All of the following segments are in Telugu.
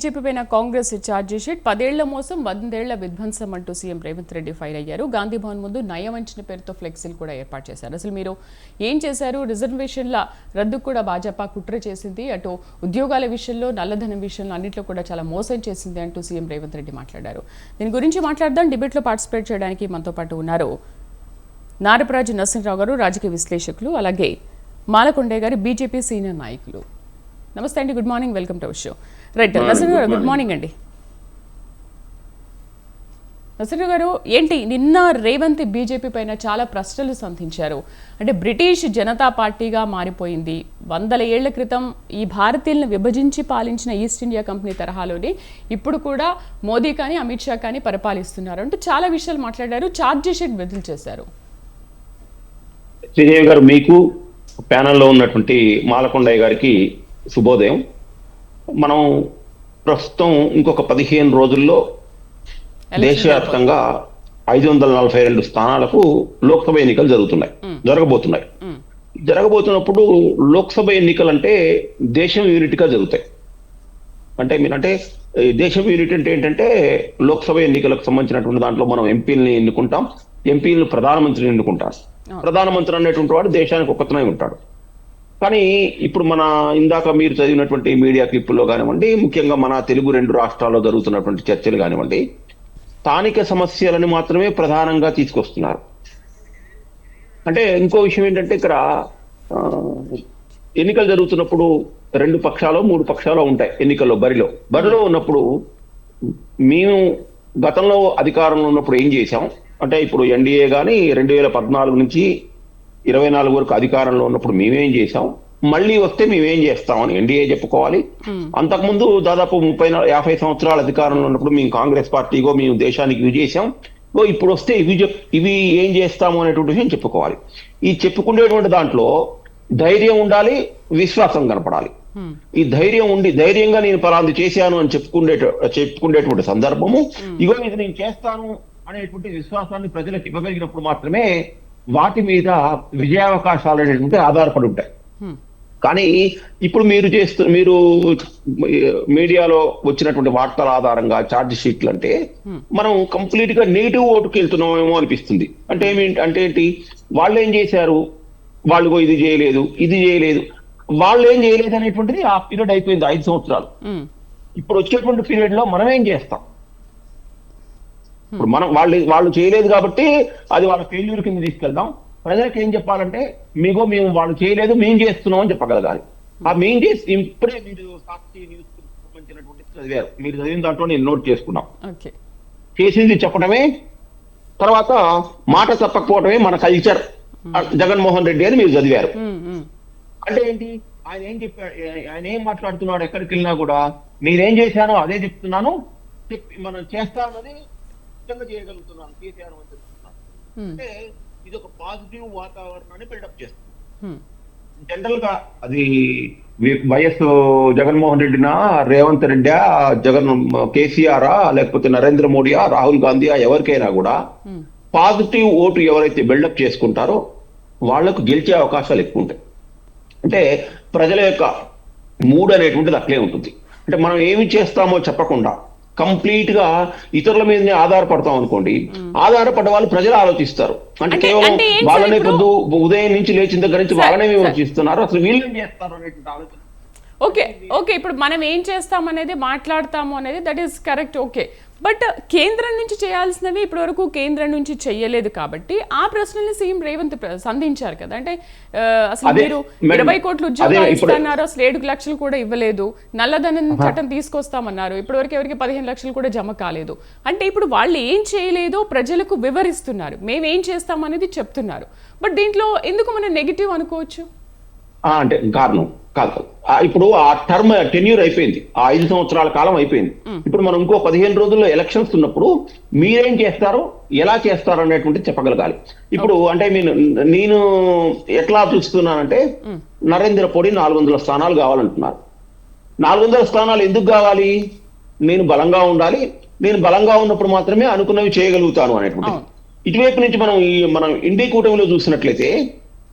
బీజేపీ పైన కాంగ్రెస్ ఛార్జ్ షీట్ 10 ఏళ్ల మోసం 100 ఏళ్ల విధ్వంసం అంటూ సీఎం రేవంత్ రెడ్డి ఫైర్ అయ్యారు. గాంధీ భవన్ ముందు నయవంచన పేరుతో ఫ్లెక్సీలు కూడా ఏర్పాటు చేశారు. అసలు మీరు ఏం చేశారు? రిజర్వేషన్ల రద్దు కూడా భాజపా కుట్ర చేసింది, అటు ఉద్యోగాల విషయంలో నల్లధనం విషయంలో అన్నింటిలో కూడా చాలా మోసం చేసింది అంటూ సీఎం రేవంత్ రెడ్డి మాట్లాడారు. దీని గురించి మాట్లాడదాం. డిబేట్లో పార్టిసిపేట్ చేయడానికి మనతో పాటు ఉన్నారు నారపరాజు నరసింహరావు గారు, రాజకీయ విశ్లేషకులు, అలాగే మాలకొండే గారు, బీజేపీ సీనియర్ నాయకులు. నమస్తే అండి, good morning, welcome to our show. Right, Narasimha గారు గుడ్ మార్నింగ్ అండి. నరసింహ గారు, ఏంటి నిన్న రేవంత్ బీజేపీ పైన చాలా ప్రశ్నలు సంధించారు. అంటే బ్రిటిష్ జనతా పార్టీగా మారిపోయింది, 100 ఏళ్ల క్రితం ఈ భారతీయులను విభజించి పాలించిన ఈస్ట్ ఇండియా కంపెనీ తరహాలోనే ఇప్పుడు కూడా మోదీ కానీ అమిత్ షా కానీ పరిపాలిస్తున్నారు అంటూ చాలా విషయాలు మాట్లాడారు. ఛార్జ్ షీట్ విడుదల చేశారు. శ్రీదేవి గారు, మీకు ప్యానెల్లో ఉన్నటువంటి మాలకొండయ్య గారికి శుభోదయం. మనం ప్రస్తుతం ఇంకొక 15 రోజుల్లో దేశవ్యాప్తంగా 542 స్థానాలకు లోక్సభ ఎన్నికలు జరగబోతున్నాయి. జరగబోతున్నప్పుడు లోక్సభ ఎన్నికలు అంటే దేశం యూనిట్గా జరుగుతాయి. అంటే దేశం యూనిట్ అంటే ఏంటంటే లోక్సభ ఎన్నికలకు సంబంధించినటువంటి దాంట్లో మనం ఎంపీలని ఎన్నుకుంటాం, ఎంపీలను ప్రధానమంత్రిని ఎన్నుకుంటాం. ప్రధానమంత్రి అనేటువంటి వాడు దేశానికి ఒక్కతనే ఉంటాడు. కానీ ఇప్పుడు మన ఇందాక మీరు చదివినటువంటి మీడియా క్లిప్పుల్లో కానివ్వండి, ముఖ్యంగా మన తెలుగు 2 రాష్ట్రాల్లో జరుగుతున్నటువంటి చర్చలు కానివ్వండి, స్థానిక సమస్యలను మాత్రమే ప్రధానంగా తీసుకొస్తున్నారు. అంటే ఇంకో విషయం ఏంటంటే, ఇక్కడ ఎన్నికలు జరుగుతున్నప్పుడు 2 పక్షాలు 3 పక్షాలు ఉంటాయి. ఎన్నికల్లో బరిలో ఉన్నప్పుడు మేము గతంలో అధికారంలో ఉన్నప్పుడు ఏం చేశాం అంటే, ఇప్పుడు ఎన్డీఏ కానీ 2014 నుంచి 24 వరకు అధికారంలో ఉన్నప్పుడు మేమేం చేశాం, మళ్ళీ వస్తే మేమేం చేస్తామని ఎన్డీఏ చెప్పుకోవాలి. అంతకుముందు దాదాపు 50 సంవత్సరాల అధికారంలో ఉన్నప్పుడు మేము కాంగ్రెస్ పార్టీగో మేము దేశానికి ఇవి చేశాం, ఇప్పుడు వస్తే ఇవి ఏం చేస్తాము అనేటువంటి విషయం చెప్పుకోవాలి. ఈ చెప్పుకునేటువంటి దాంట్లో ధైర్యం ఉండాలి, విశ్వాసం కనపడాలి. ఈ ధైర్యం ఉండి ధైర్యంగా నేను పలాంది చేశాను అని చెప్పుకునేటువంటి సందర్భము, ఇగో ఇది నేను చేస్తాను అనేటువంటి విశ్వాసాన్ని ప్రజలకు ఇవ్వగలిగినప్పుడు మాత్రమే వాటి మీద విజయావకాశాలు అనేటువంటి ఆధారపడి ఉంటాయి. కానీ ఇప్పుడు మీరు మీడియాలో వచ్చినటువంటి వార్తల ఆధారంగా ఛార్జ్ షీట్లు అంటే మనం కంప్లీట్ గా నెగిటివ్ ఓటుకి వెళ్తున్నామేమో అనిపిస్తుంది. అంటే ఏంటి, వాళ్ళు ఏం చేశారు, వాళ్ళు ఇది చేయలేదు, వాళ్ళు ఏం చేయలేదు అనేటువంటిది ఆ పీరియడ్ అయిపోయింది, 5 సంవత్సరాలు. ఇప్పుడు వచ్చేటువంటి పీరియడ్ లో మనం ఏం చేస్తాం? ఇప్పుడు వాళ్ళు చేయలేదు కాబట్టి అది వాళ్ళ ఫెయిల్యూర్ కింద తీసుకెళ్దాం. ప్రజలకు ఏం చెప్పాలంటే, మేము వాళ్ళు చేయలేదు, మేము చేస్తున్నాం అని చెప్పగలగాలి. ఆ మేము చేసి ఇప్పుడే మీరు సాక్షి న్యూస్ సంబంధించినటువంటి చదివారు, మీరు చదివిన దాంట్లో నేను నోట్ చేసుకున్నాం. చేసింది చెప్పడమే, తర్వాత మాట తప్పకపోవడమే మన కల్చర్ జగన్మోహన్ రెడ్డి అని మీరు చదివారు. అంటే ఏంటి, ఆయన ఏం చెప్పాడు, ఆయన ఏం మాట్లాడుతున్నాడు, ఎక్కడికి వెళ్ళినా కూడా నేనేం చేశానో అదే చెప్తున్నాను, మనం చేస్తామన్నది చేయగలుగుతున్నాను, కేసీఆర్ అని చెప్తున్నాను. అంటే ఇది ఒక పాజిటివ్ వాతావరణాన్ని బిల్డప్ చేస్తుంది. జనరల్ గా అది వైఎస్ జగన్మోహన్ రెడ్డినా, రేవంత్ రెడ్డి, కేసీఆరా, లేకపోతే నరేంద్ర మోడీయా, రాహుల్ గాంధీయా, ఎవరికైనా కూడా పాజిటివ్ ఓటు ఎవరైతే బిల్డప్ చేసుకుంటారో వాళ్లకు గెలిచే అవకాశాలు ఎక్కువ ఉంటాయి. అంటే ప్రజల యొక్క మూడ్ అనేటువంటిది అట్లే ఉంటుంది. అంటే మనం ఏమి చేస్తామో చెప్పకుండా కంప్లీట్ గా ఇతరుల మీదనే ఆధారపడతాం అనుకోండి, ఆధారపడ్డ వాళ్ళు ప్రజలు ఆలోచిస్తారు. అంటే కేవలం వాళ్ళనే పొద్దు ఉదయం నుంచి లేచిన దగ్గర నుంచి వాళ్ళనే విమర్శిస్తున్నారు, అసలు వీళ్ళు ఏం చేస్తారు అనేటువంటి ఆలోచన. ఓకే ఇప్పుడు మనం ఏం చేస్తాం అనేది మాట్లాడతాము అనేది that is correct. Okay, but కేంద్రం నుంచి చేయాల్సినవి ఇప్పటి వరకు కేంద్రం నుంచి చెయ్యలేదు కాబట్టి ఆ ప్రశ్నల్ని సీఎం రేవంత్ సంధించారు కదా. అంటే అసలు మీరు 20 కోట్ల ఉద్యోగాలు ఇస్తున్నారు, అసలు 7 లక్షలు కూడా ఇవ్వలేదు, నల్లధనం చట్టం తీసుకొస్తామన్నారు, ఇప్పటి వరకు ఎవరికి 15 లక్షలు కూడా జమ కాలేదు. అంటే ఇప్పుడు వాళ్ళు ఏం చేయలేదో ప్రజలకు వివరిస్తున్నారు, మేమేం చేస్తాం అనేది చెప్తున్నారు. బట్ దీంట్లో ఎందుకు మనం నెగిటివ్ అనుకోవచ్చు? అంటే కారణం కాదు, ఇప్పుడు ఆ టర్మ్ టెన్యూర్ అయిపోయింది, ఆ 5 సంవత్సరాల కాలం అయిపోయింది. ఇప్పుడు మనం ఇంకో 15 రోజుల్లో ఎలక్షన్స్ ఉన్నప్పుడు మీరేం చేస్తారు, ఎలా చేస్తారు అనేటువంటి చెప్పగలగాలి. ఇప్పుడు అంటే నేను ఎట్లా చూస్తున్నానంటే, నరేంద్ర మోడీ 400 స్థానాలు కావాలంటున్నారు. 400 స్థానాలు ఎందుకు కావాలి? నేను బలంగా ఉండాలి, నేను బలంగా ఉన్నప్పుడు మాత్రమే అనుకున్నవి చేయగలుగుతాను అనేటువంటి. ఇటువైపు నుంచి మనం ఇండి కూటమిలో చూసినట్లయితే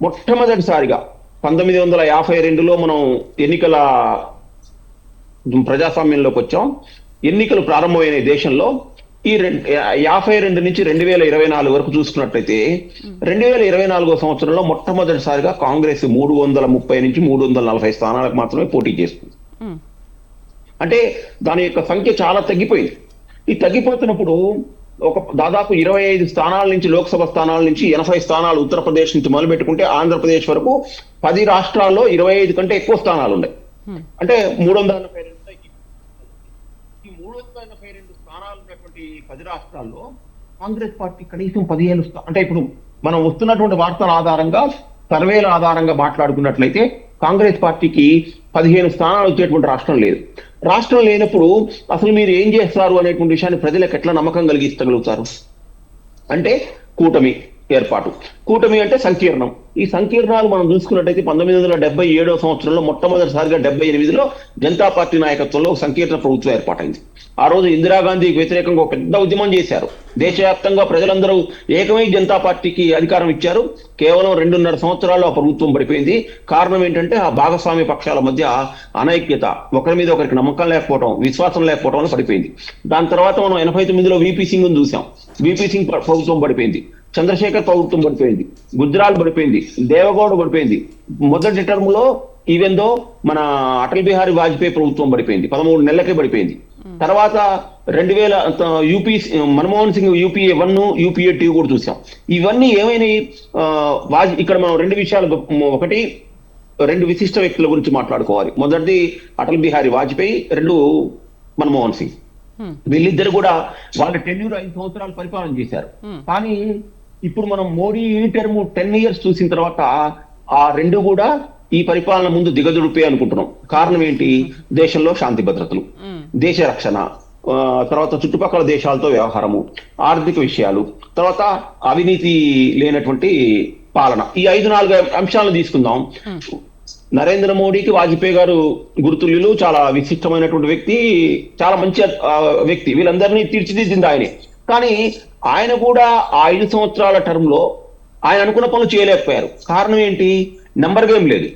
మొట్టమొదటిసారిగా 1952లో మనం ఎన్నికల ప్రజాస్వామ్యంలోకి వచ్చాం, ఎన్నికలు ప్రారంభమైన దేశంలో ఈ 52 నుంచి 2024 వరకు చూసుకున్నట్లయితే 2024 సంవత్సరంలో మొట్టమొదటిసారిగా కాంగ్రెస్ 330 నుంచి 340 స్థానాలకు మాత్రమే పోటీ చేస్తుంది. అంటే దాని యొక్క సంఖ్య చాలా తగ్గిపోయింది. ఈ తగ్గిపోతున్నప్పుడు దాదాపు 25 స్థానాల నుంచి, లోక్సభ స్థానాల నుంచి 80 స్థానాలు ఉత్తరప్రదేశ్ నుంచి మొదలు పెట్టుకుంటే ఆంధ్రప్రదేశ్ వరకు 10 రాష్ట్రాల్లో 25 కంటే ఎక్కువ స్థానాలు ఉన్నాయి. అంటే 382. ఈ 382 స్థానాలు ఉన్నటువంటి 10 రాష్ట్రాల్లో కాంగ్రెస్ పార్టీ కనీసం 15 అంటే ఇప్పుడు మనం వస్తున్నటువంటి వార్తల ఆధారంగా, సర్వేల ఆధారంగా మాట్లాడుకున్నట్లయితే కాంగ్రెస్ పార్టీకి 15 స్థానాలు వచ్చేటువంటి రాష్ట్రం లేదు. రాష్ట్రం లేనప్పుడు అసలు మీరు ఏం చేస్తారు అనేటువంటి విషయాన్ని ప్రజలకు ఎట్లా నమ్మకం కలిగించగలుగుతారు? అంటే కూటమి ఏర్పాటు. కూటమి అంటే సంకీర్ణం. ఈ సంకీర్ణాలు మనం చూసుకున్నట్టయితే 1977 సంవత్సరంలో మొట్టమొదటిసారిగా 78లో జనతా పార్టీ నాయకత్వంలో సంకీర్ణ ప్రభుత్వం ఏర్పాటైంది. ఆ రోజు ఇందిరాగాంధీకి వ్యతిరేకంగా ఒక పెద్ద ఉద్యమం చేశారు. దేశవ్యాప్తంగా ప్రజలందరూ ఏకమై జనతా పార్టీకి అధికారం ఇచ్చారు. కేవలం 2.5 సంవత్సరాల్లో ఆ ప్రభుత్వం పడిపోయింది. కారణం ఏంటంటే ఆ భాగస్వామ్య పక్షాల మధ్య అనైక్యత, ఒకరి మీద ఒకరికి నమ్మకం లేకపోవడం, విశ్వాసం లేకపోవడం వల్ల పడిపోయింది. దాని తర్వాత మనం 89లో VP సింగ్ చూసాం. VP సింగ్ ప్రభుత్వం పడిపోయింది. చంద్రశేఖర్ ప్రభుత్వం పడిపోయింది. గుజరాల్ పడిపోయింది. దేవగౌడ పడిపోయింది. మొదటి టర్మ్ లో ఈవెందో మన అటల్ బిహారీ వాజ్పేయి ప్రభుత్వం పడిపోయింది. 13 నెలలకే పడిపోయింది. తర్వాత 2000 UP Manmohan Singh UPA 1, UPA 2 కూడా చూసాం. ఇవన్నీ ఏమైనాయి? ఇక్కడ మనం 2 విషయాలు, ఒకటి 2 విశిష్ట వ్యక్తుల గురించి మాట్లాడుకోవాలి. మొదటిది అటల్ బిహారీ వాజ్పేయి, 2 మన్మోహన్ సింగ్. వీళ్ళిద్దరు కూడా వాళ్ళ టెన్యూర్ 5 సంవత్సరాలు పరిపాలన చేశారు. కానీ ఇప్పుడు మనం మోడీ ఈ టర్మ్ 10 ఇయర్స్ చూసిన తర్వాత ఆ 2 కూడా ఈ పరిపాలన ముందు దిగదుడిపే అనుకుంటున్నాం. కారణం ఏంటి? దేశంలో శాంతి భద్రతలు, దేశ రక్షణ, తర్వాత చుట్టుపక్కల దేశాలతో వ్యవహారము, ఆర్థిక విషయాలు, తర్వాత అవినీతి లేనటువంటి పాలన. ఈ 5-4 అంశాలను తీసుకుందాం. నరేంద్ర మోడీకి వాజ్పేయి గారు గురుతుల్యులు, చాలా విశిష్టమైనటువంటి వ్యక్తి, చాలా మంచి వ్యక్తి. వీళ్ళందరినీ తీర్చిదిద్దింది ఆయనే. కానీ ఆయన కూడా ఆ 5 సంవత్సరాల టర్మ్ లో ఆయన అనుకున్న పనులు చేయలేకపోయారు. కారణం ఏంటి? నెంబర్ గేమ్ లేదు.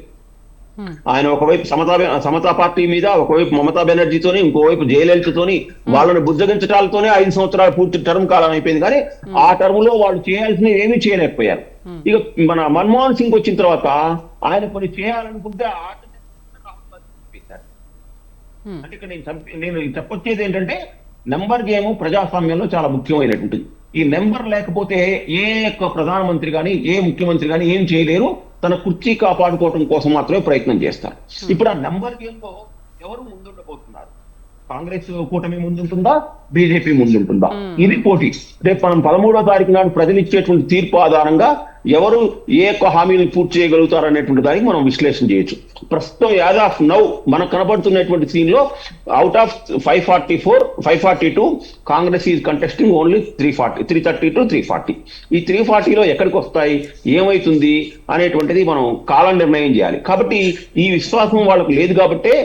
ఆయన ఒకవైపు సమతా పార్టీ మీద, ఒకవైపు మమతా బెనర్జీతోని, ఇంకోవైపు జయలలితతోని వాళ్ళని బుజ్జగించడాలతోనే 5 సంవత్సరాల పూర్తి టర్మ్ కాలం అయిపోయింది. కానీ ఆ టర్మ్ లో వాళ్ళు చేయాల్సినవి ఏమీ చేయలేకపోయారు. ఇక మన మన్మోహన్ సింగ్ వచ్చిన తర్వాత ఆయన కొన్ని చేయాలనుకుంటే అంటే ఇక్కడ నేను చెప్పొచ్చేది ఏంటంటే, నెంబర్ గేమ్ ప్రజాస్వామ్యంలో చాలా ముఖ్యమైనటువంటిది. ఈ నెంబర్ లేకపోతే ఏ యొక్క ప్రధానమంత్రి కానీ, ఏ ముఖ్యమంత్రి కానీ ఏం చేయలేరు. తన కుర్చీ కాపాడుకోవడం కోసం మాత్రమే ప్రయత్నం చేస్తారు. ఇప్పుడు ఆ నెంబర్ గేమ్ లో ఎవరు ముందుండబోతున్నారు? కాంగ్రెస్ కూటమి ముందుంటుందా, బీజేపీ ముందుంటుందా? ఇది పోటీ. రేపు మనం 13వ తారీఖు నాడు ప్రజలు ఇచ్చేటువంటి తీర్పు ఆధారంగా ఎవరు ఏ ఒక్క హామీని పూర్తి చేయగలుగుతారు అనేటువంటి దానికి మనం విశ్లేషణ చేయొచ్చు. ప్రస్తుతం యాజ్ ఆఫ్ నౌ మనకు కనబడుతున్నటువంటి సీన్ లో out of 542 Congress is contesting only 330 to 340. ఈ 340లో ఎక్కడికి వస్తాయి, ఏమైతుంది అనేటువంటిది మనం కాలం నిర్ణయం చేయాలి. కాబట్టి ఈ విశ్వాసం వాళ్ళకు లేదు. కాబట్టే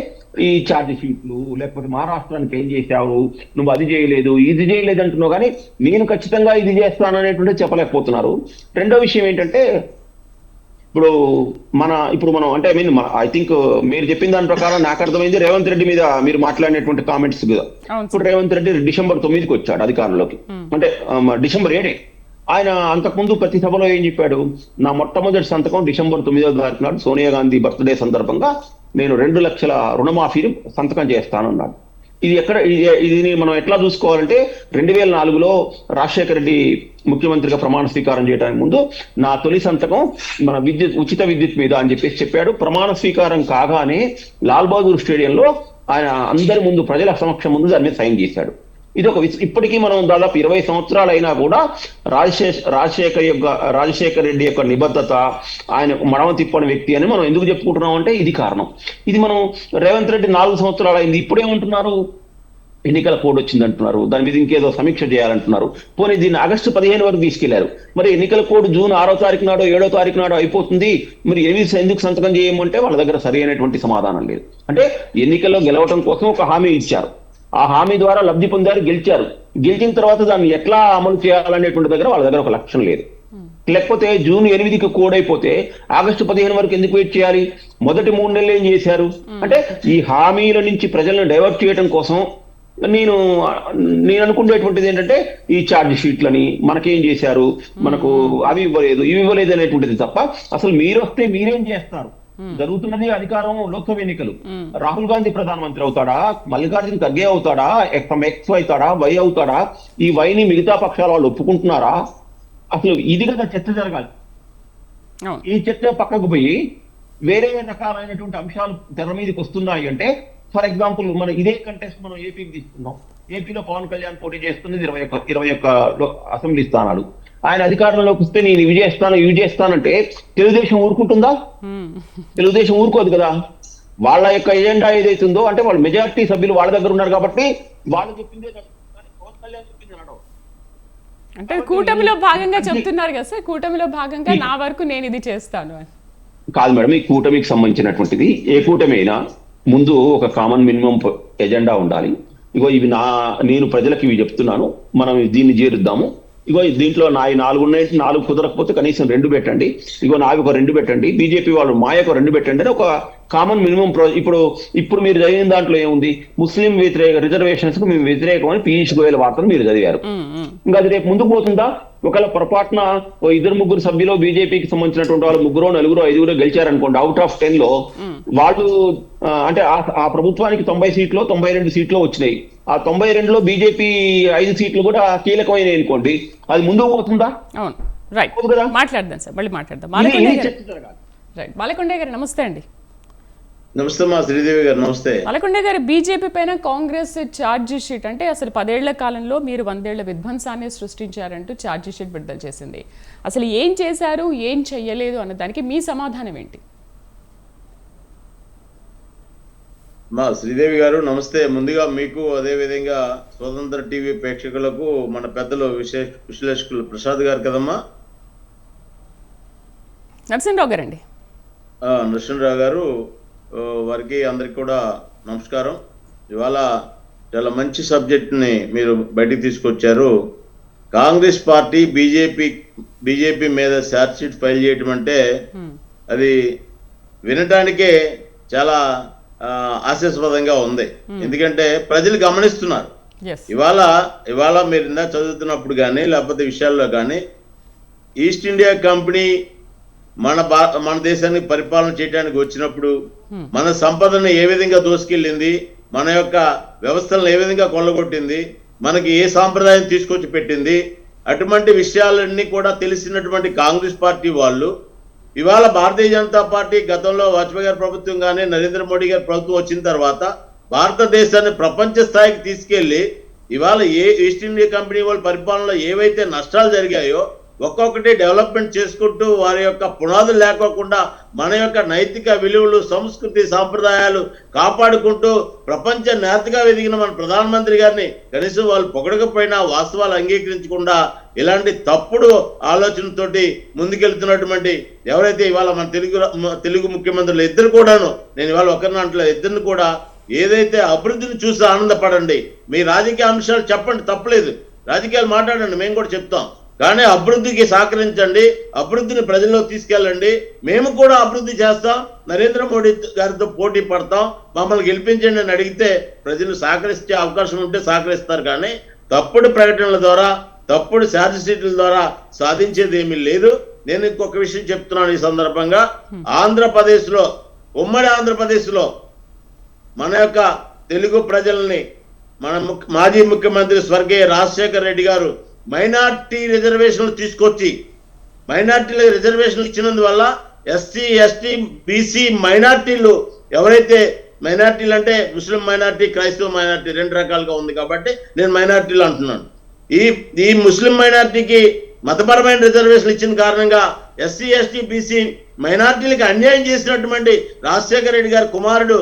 ఈ ఛార్జ్ షీట్లు, లేకపోతే మహారాష్ట్రానికి ఏం చేశావు, నువ్వు అది చేయలేదు, ఇది చేయలేదు అంటున్నావు. కానీ నేను ఖచ్చితంగా ఇది చేస్తాను అనేటువంటిది చెప్పలేకపోతున్నారు. రెండో విషయం ఏంటంటే, ఇప్పుడు మనం అంటే ఐ థింక్ మీరు చెప్పిన దాని ప్రకారం నాకు అర్థమైంది, రేవంత్ రెడ్డి మీద మీరు మాట్లాడినటువంటి కామెంట్స్ మీద. ఇప్పుడు రేవంత్ రెడ్డి December 9కి వచ్చాడు అధికారంలోకి. అంటే December 7. ఆయన అంతకుముందు ప్రతి సభలో ఏం చెప్పాడు? నా మొట్టమొదటి సంతకం December 9వ తారీఖు నాడు సోనియా గాంధీ బర్త్డే సందర్భంగా నేను 2 లక్షల రుణమాఫీని సంతకం చేస్తానన్నాడు. ఇది మనం ఎట్లా చూసుకోవాలంటే, 2004లో రాజశేఖర రెడ్డి ముఖ్యమంత్రిగా ప్రమాణ స్వీకారం చేయడానికి ముందు నా తొలి సంతకం మన ఉచిత విద్యుత్ మీద అని చెప్పాడు. ప్రమాణ స్వీకారం కాగానే లాల్ బహదూర్ స్టేడియంలో ఆయన అందరి ముందు, ప్రజల సమక్షం ముందు దాని మీద సైన్ చేశాడు. ఇది ఇప్పటికీ మనం దాదాపు 20 సంవత్సరాలు అయినా కూడా రాజశేఖర రెడ్డి యొక్క నిబద్ధత, ఆయన మడమ తిప్పని వ్యక్తి అని మనం ఎందుకు చెప్పుకుంటున్నాం అంటే ఇది కారణం. ఇది మనం రేవంత్ రెడ్డి 4 సంవత్సరాలు అయింది, ఇప్పుడేమంటున్నారు? ఎన్నికల కోడ్ వచ్చింది అంటున్నారు, దాని మీద ఇంకేదో సమీక్ష చేయాలంటున్నారు. పోనీ దీన్ని August 15 వరకు తీసుకెళ్లారు. మరి ఎన్నికల కోడ్ June 6వ తారీఖు నాడో 7వ తారీఖు నాడో అయిపోతుంది. మరి ఎందుకు సంతకం చేయమంటే వాళ్ళ దగ్గర సరి అయినటువంటి సమాధానం లేదు. అంటే ఎన్నికల్లో గెలవడం కోసం ఒక హామీ ఇచ్చారు, ఆ హామీ ద్వారా లబ్ధి పొందారు, గెలిచారు. గెలిచిన తర్వాత దాన్ని ఎట్లా అమలు చేయాలనేటువంటి వాళ్ళ దగ్గర ఒక లక్ష్యం లేదు. లేకపోతే జూన్ 8కి కోడ్ అయిపోతే ఆగస్టు 15 వరకు ఎందుకు వెయిట్ చేయాలి? మొదటి 3 నెలలు ఏం చేశారు అంటే ఈ హామీల నుంచి ప్రజలను డైవర్ట్ చేయడం కోసం నేను అనుకునేటువంటిది ఏంటంటే ఈ ఛార్జ్ షీట్లని మనకేం చేశారు, మనకు అవి ఇవ్వలేదు ఇవి ఇవ్వలేదు అనేటువంటిది తప్ప అసలు మీరు వస్తే మీరేం చేస్తారు? జరుగుతున్నది అధికారం లోక్సభ ఎన్నికలు. రాహుల్ గాంధీ ప్రధానమంత్రి అవుతాడా, మల్లికార్జున ఖర్గే అవుతాడా, ఎక్స్ అవుతాడా, వై అవుతాడా? ఈ వైని మిగతా పక్షాల వాళ్ళు ఒప్పుకుంటున్నారా? అసలు ఇది కదా చర్చ జరగాలి. ఈ చర్చ పక్కకు పోయి వేరే రకాలైనటువంటి అంశాలు తెర మీదకి వస్తున్నాయి అంటే, ఫర్ ఎగ్జాంపుల్ మనం ఇదే కంటెస్ట్ మనం ఏపీకి తీసుకున్నాం. ఏపీలో పవన్ కళ్యాణ్ పోటీ చేస్తున్నది 21 అసెంబ్లీ స్థానాలు. ఆయన అధికారంలోకి వస్తే నేను ఇవి చేస్తానంటే తెలుగుదేశం ఊరుకుంటుందా? తెలుగుదేశం ఊరుకోదు కదా. వాళ్ళ యొక్క ఎజెండా ఏదైతుందో అంటే వాళ్ళు మెజారిటీ సభ్యులు వాళ్ళ దగ్గర ఉన్నారు కాబట్టి వాళ్ళు చెప్పిందే పవన్ కళ్యాణ్ చెప్పింది అనడం. అంటే కూటమిలో భాగంగా చెప్తున్నారు కదా సార్, కూటమిలో భాగంగా నా వరకు నేను ఇది చేస్తాను అని. కాదు మేడం, ఈ కూటమికి సంబంధించినటువంటిది ఏ కూటమి అయినా ముందు ఒక కామన్ మినిమం ఎజెండా ఉండాలి. ఇగో ఇవి నేను ప్రజలకు ఇవి చెప్తున్నాను, మనం దీన్ని చేరుద్దాము. ఇగో దీంట్లో నాయి 4 ఉన్నాయి, 4 కుదరకపోతే కనీసం 2 పెట్టండి, ఇగో నావి ఒక 2 పెట్టండి, బీజేపీ వాళ్ళు మాయకు 2 పెట్టండి అని ఒక కామన్ మినిమం. ఇప్పుడు మీరు చదివిన దాంట్లో ఏముంది? ముస్లిం వ్యతిరేక రిజర్వేషన్స్ కు మేము వ్యతిరేకం అని పీయూష్ గోయల్ వార్తను మీరు చదివారు. ఇంకా అది రేపు ముందుకు పోతుందా? ఒకవేళ పొరపాటున 2-3 సభ్యులు బీజేపీకి సంబంధించినటువంటి వాళ్ళు 3, 4, 5 గెలిచారనుకోండి, అవుట్ ఆఫ్ 10 లో వాళ్ళు అంటే ఆ ప్రభుత్వానికి 90 సీట్లు 92 సీట్లు వచ్చినాయి. ఆ 92లో బీజేపీ 5 సీట్లు కూడా కీలకమైనవి అనుకోండి, అది ముందుకు పోతుందా? మాట్లాడదాం సార్, మళ్ళీ మాట్లాడదాం. బాలకొండ గారు నమస్తే అండి. నమస్తే మా శ్రీదేవి గారు. నమస్తే బాలకొండ గారు. బీజేపీ పైన కాంగ్రెస్ ఛార్జ్ షీట్ అంటే అసలు 10 ఏళ్ల కాలంలో మీరు 100 ఏళ్ల విధ్వంసాన్ని సృష్టించారంటూ ఛార్జ్ షీట్ విడుదల చేసింది. అసలు ఏం చేశారు, ఏం చెయ్యలేదు అన్న దానికి మీ సమాధానం ఏంటి? మా శ్రీదేవి గారు నమస్తే. ముందుగా మీకు అదే విధంగా స్వతంత్ర టీవీ ప్రేక్షకులకు మన పెద్దలు విశ్లేషకులు ప్రసాద్ గారు కదమ్మా, నరసింహరావు గారు అండి. నరసింహరావు గారు వారికి అందరికి కూడా నమస్కారం. ఇవాళ చాలా మంచి సబ్జెక్ట్ని మీరు బయటికి తీసుకొచ్చారు. కాంగ్రెస్ పార్టీ బీజేపీ మీద ఛార్జ్ షీట్ ఫైల్ చేయటం అంటే అది వినటానికే చాలా ఆశాస్పదంగా ఉంది. ఎందుకంటే ప్రజలు గమనిస్తున్నారు. ఇవాళ మీరు ఇందా చదువుతున్నప్పుడు కానీ లేకపోతే విషయాల్లో కానీ ఈస్ట్ ఇండియా కంపెనీ మన దేశానికి పరిపాలన చేయడానికి వచ్చినప్పుడు మన సంపదను ఏ విధంగా దోసుకెళ్ళింది, మన యొక్క వ్యవస్థలను ఏ విధంగా కొల్లగొట్టింది, మనకి ఏ సాంప్రదాయం తీసుకొచ్చి పెట్టింది, అటువంటి విషయాలన్నీ కూడా తెలిసినటువంటి కాంగ్రెస్ పార్టీ వాళ్ళు ఇవాళ భారతీయ జనతా పార్టీ గతంలో వాజ్పేయి గారి ప్రభుత్వం కానీ నరేంద్ర మోడీ గారి ప్రభుత్వం వచ్చిన తర్వాత భారతదేశాన్ని ప్రపంచ స్థాయికి తీసుకెళ్లి ఇవాళ ఈస్ట్ ఇండియా కంపెనీ వాళ్ళ పరిపాలనలో ఏవైతే నష్టాలు జరిగాయో ఒక్కొక్కటి డెవలప్మెంట్ చేసుకుంటూ వారి యొక్క పునాదులు లేకోకుండా మన యొక్క నైతిక విలువలు, సంస్కృతి, సాంప్రదాయాలు కాపాడుకుంటూ ప్రపంచ నేతగా ఎదిగిన మన ప్రధానమంత్రి గారిని కనీసం వాళ్ళు పొగడకపోయినా వాస్తవాలు అంగీకరించకుండా ఇలాంటి తప్పుడు ఆలోచనతోటి ముందుకెళ్తున్నటువంటి ఎవరైతే ఇవాళ మన తెలుగు ముఖ్యమంత్రులు ఇద్దరు కూడాను, నేను ఇవాళ ఒకరిని అంటలేదు, ఇద్దరిని కూడా ఏదైతే అభివృద్ధిని చూసి ఆనందపడండి, మీ రాజకీయ అంశాలు చెప్పండి, తప్పలేదు, రాజకీయాలు మాట్లాడండి, మేము కూడా చెప్తాం, కానీ అభివృద్ధికి సహకరించండి, అభివృద్ధిని ప్రజల్లో తీసుకెళ్ళండి, మేము కూడా అభివృద్ధి చేస్తాం, నరేంద్ర మోడీ గారితో పోటీ పడతాం, మమ్మల్ని గెలిపించండి అని అడిగితే ప్రజలు సహకరించే అవకాశం ఉంటే సహకరిస్తారు. కానీ తప్పుడు ప్రకటనల ద్వారా, తప్పుడు ఛార్జ్ షీట్ల ద్వారా సాధించేది ఏమీ లేదు. నేను ఇంకొక విషయం చెప్తున్నాను ఈ సందర్భంగా. ఆంధ్రప్రదేశ్లో, ఉమ్మడి ఆంధ్రప్రదేశ్లో మన యొక్క తెలుగు ప్రజల్ని మన మాజీ ముఖ్యమంత్రి స్వర్గీయ రాజశేఖర రెడ్డి గారు మైనార్టీ రిజర్వేషన్లు తీసుకొచ్చి మైనార్టీల రిజర్వేషన్లు ఇచ్చినందువల్ల ఎస్సీ, ఎస్టీ, బీసీ మైనార్టీలు ఎవరైతే మైనార్టీలు అంటే ముస్లిం మైనార్టీ, క్రైస్తవ మైనార్టీ 2 రకాలుగా ఉంది కాబట్టి నేను మైనార్టీలు అంటున్నాను. ఈ ముస్లిం మైనార్టీకి మతపరమైన రిజర్వేషన్లు ఇచ్చిన కారణంగా ఎస్సీ, ఎస్టీ, బీసీ మైనార్టీలకు అన్యాయం చేసినటువంటి రాజశేఖర రెడ్డి గారి కుమారుడు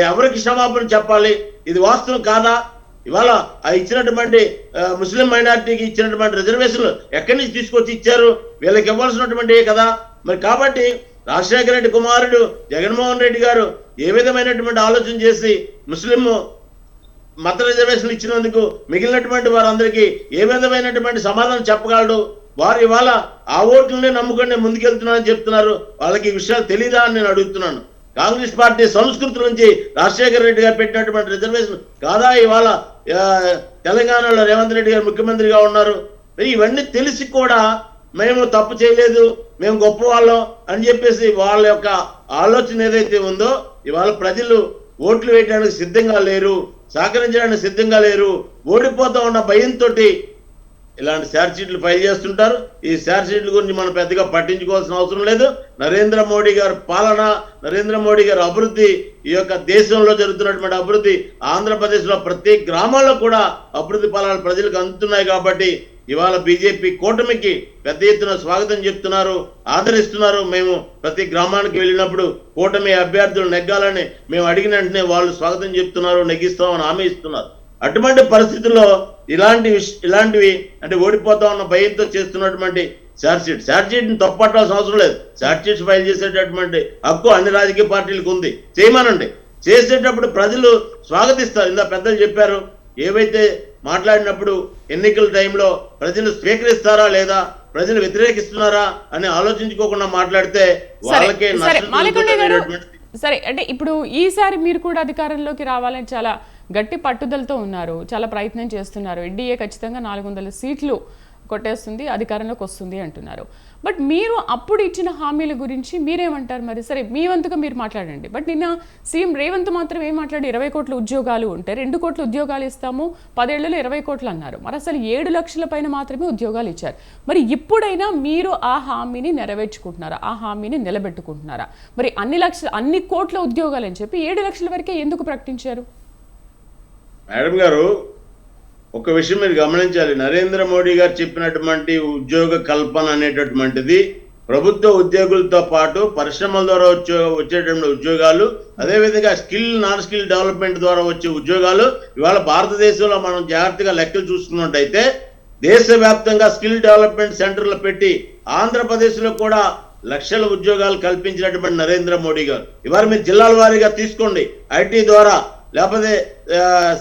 ఎవరికి క్షమాపణ చెప్పాలి? ఇది వాస్తవం కాదా? ఇవాళ ఇచ్చినటువంటి ముస్లిం మైనార్టీకి ఇచ్చినటువంటి రిజర్వేషన్లు ఎక్కడి నుంచి తీసుకొచ్చి ఇచ్చారు? వీళ్ళకి ఇవ్వాల్సినటువంటి కదా. మరి కాబట్టి రాజశేఖర రెడ్డి కుమారుడు జగన్మోహన్ రెడ్డి గారు ఏ విధమైనటువంటి ఆలోచన చేసి ముస్లిం మత రిజర్వేషన్లు ఇచ్చినందుకు మిగిలినటువంటి వారందరికీ ఏ విధమైనటువంటి సమాధానం చెప్పగలడు? వారు ఇవాళ ఆ ఓట్లనే నమ్ముకొని నేను ముందుకెళ్తున్నానని చెప్తున్నారు. వాళ్ళకి ఈ విషయాలు తెలీదా అని నేను అడుగుతున్నాను. కాంగ్రెస్ పార్టీ సంస్కృతి నుంచి రాజశేఖర రెడ్డి గారు పెట్టినటువంటి రిజర్వేషన్ కాదా ఇవాళ తెలంగాణలో రేవంత్ రెడ్డి గారు ముఖ్యమంత్రిగా ఉన్నారు. ఇవన్నీ తెలిసి కూడా మేము తప్పు చేయలేదు, మేము గొప్ప వాళ్ళం అని చెప్పేసి వాళ్ళ యొక్క ఆలోచన ఏదైతే ఉందో ఇవాళ ప్రజలు ఓట్లు వేయడానికి సిద్ధంగా లేరు, సహకరించడానికి సిద్ధంగా లేరు. ఓడిపోతా ఉన్న భయంతో ఇలాంటి ఛార్జ్ షీట్లు ఫైల్ చేస్తుంటారు. ఈ ఛార్జ్ షీట్ల గురించి మనం పెద్దగా పట్టించుకోవాల్సిన అవసరం లేదు. నరేంద్ర మోడీ గారి పాలన, నరేంద్ర మోడీ గారి అభివృద్ధి, ఈ యొక్క దేశంలో జరుగుతున్నటువంటి అభివృద్ధి, ఆంధ్రప్రదేశ్లో ప్రతి గ్రామాల్లో కూడా అభివృద్ధి ఫలాలు ప్రజలకు అందుతున్నాయి. కాబట్టి ఇవాళ బీజేపీ కూటమికి పెద్ద ఎత్తున స్వాగతం చెప్తున్నారు, ఆదరిస్తున్నారు. మేము ప్రతి గ్రామానికి వెళ్ళినప్పుడు కూటమి అభ్యర్థులు నెగ్గాలని మేము అడిగిన వెంటనే వాళ్ళు స్వాగతం చెప్తున్నారు, నెగ్గిస్తామని హామీ ఇస్తున్నారు. అటువంటి పరిస్థితుల్లో ఇలాంటివి అంటే ఓడిపోతా ఉన్న భయంతో చేస్తున్నటువంటి ఛార్జ్ షీట్ని తప్పట్టాల్సిన అవసరం లేదు. ఛార్జ్ షీట్స్ ఫైల్ చేసేటటువంటి హక్కు అన్ని రాజకీయ పార్టీలకు ఉంది, చేయమనండి. చేసేటప్పుడు ప్రజలు స్వాగతిస్తారు. ఇందా పెద్దలు చెప్పారు, ఏవైతే మాట్లాడినప్పుడు ఎన్నికల టైంలో ప్రజలు స్వీకరిస్తారా లేదా, ప్రజలు వ్యతిరేకిస్తున్నారా అని ఆలోచించుకోకుండా మాట్లాడితే వాళ్ళకే సరే. అంటే ఇప్పుడు ఈసారి మీరు కూడా అధికారంలోకి రావాలని చాలా గట్టి పట్టుదలతో ఉన్నారు, చాలా ప్రయత్నం చేస్తున్నారు. ఎన్డీఏ ఖచ్చితంగా 400 సీట్లు కొట్టేస్తుంది, అధికారంలోకి వస్తుంది అంటున్నారు. బట్ మీరు అప్పుడు ఇచ్చిన హామీల గురించి మీరేమంటారు మరి? సరే, మీ వంతుగా మీరు మాట్లాడండి. బట్ నిన్న సీఎం రేవంత్ మాత్రం ఏం మాట్లాడి 20 కోట్ల ఉద్యోగాలు ఉంటే 2 కోట్ల ఉద్యోగాలు ఇస్తాము, 10 ఏళ్లలో 20 కోట్లు అన్నారు. మరి అసలు 7 లక్షల పైన మాత్రమే ఉద్యోగాలు ఇచ్చారు. మరి ఇప్పుడైనా మీరు ఆ హామీని నెరవేర్చుకుంటున్నారా, ఆ హామీని నిలబెట్టుకుంటున్నారా? మరి అన్ని కోట్ల ఉద్యోగాలు అని చెప్పి 7 లక్షల వరకే ఎందుకు ప్రకటించారు? మేడం గారు, ఒక విషయం మీరు గమనించాలి. నరేంద్ర మోడీ గారు చెప్పినటువంటి ఉద్యోగ కల్పన అనేటటువంటిది ప్రభుత్వ ఉద్యోగులతో పాటు పరిశ్రమల ద్వారా వచ్చేటువంటి ఉద్యోగాలు, అదేవిధంగా స్కిల్ నాన్ స్కిల్ డెవలప్మెంట్ ద్వారా వచ్చే ఉద్యోగాలు. ఇవాళ భారతదేశంలో మనం జాగ్రత్తగా లెక్కలు చూసుకున్నట్టయితే దేశవ్యాప్తంగా స్కిల్ డెవలప్మెంట్ సెంటర్లు పెట్టి ఆంధ్రప్రదేశ్లో కూడా లక్షల ఉద్యోగాలు కల్పించినటువంటి నరేంద్ర మోడీ గారు. ఇవాళ మీరు జిల్లాల వారీగా తీసుకోండి, ఐటీ ద్వారా లేకపోతే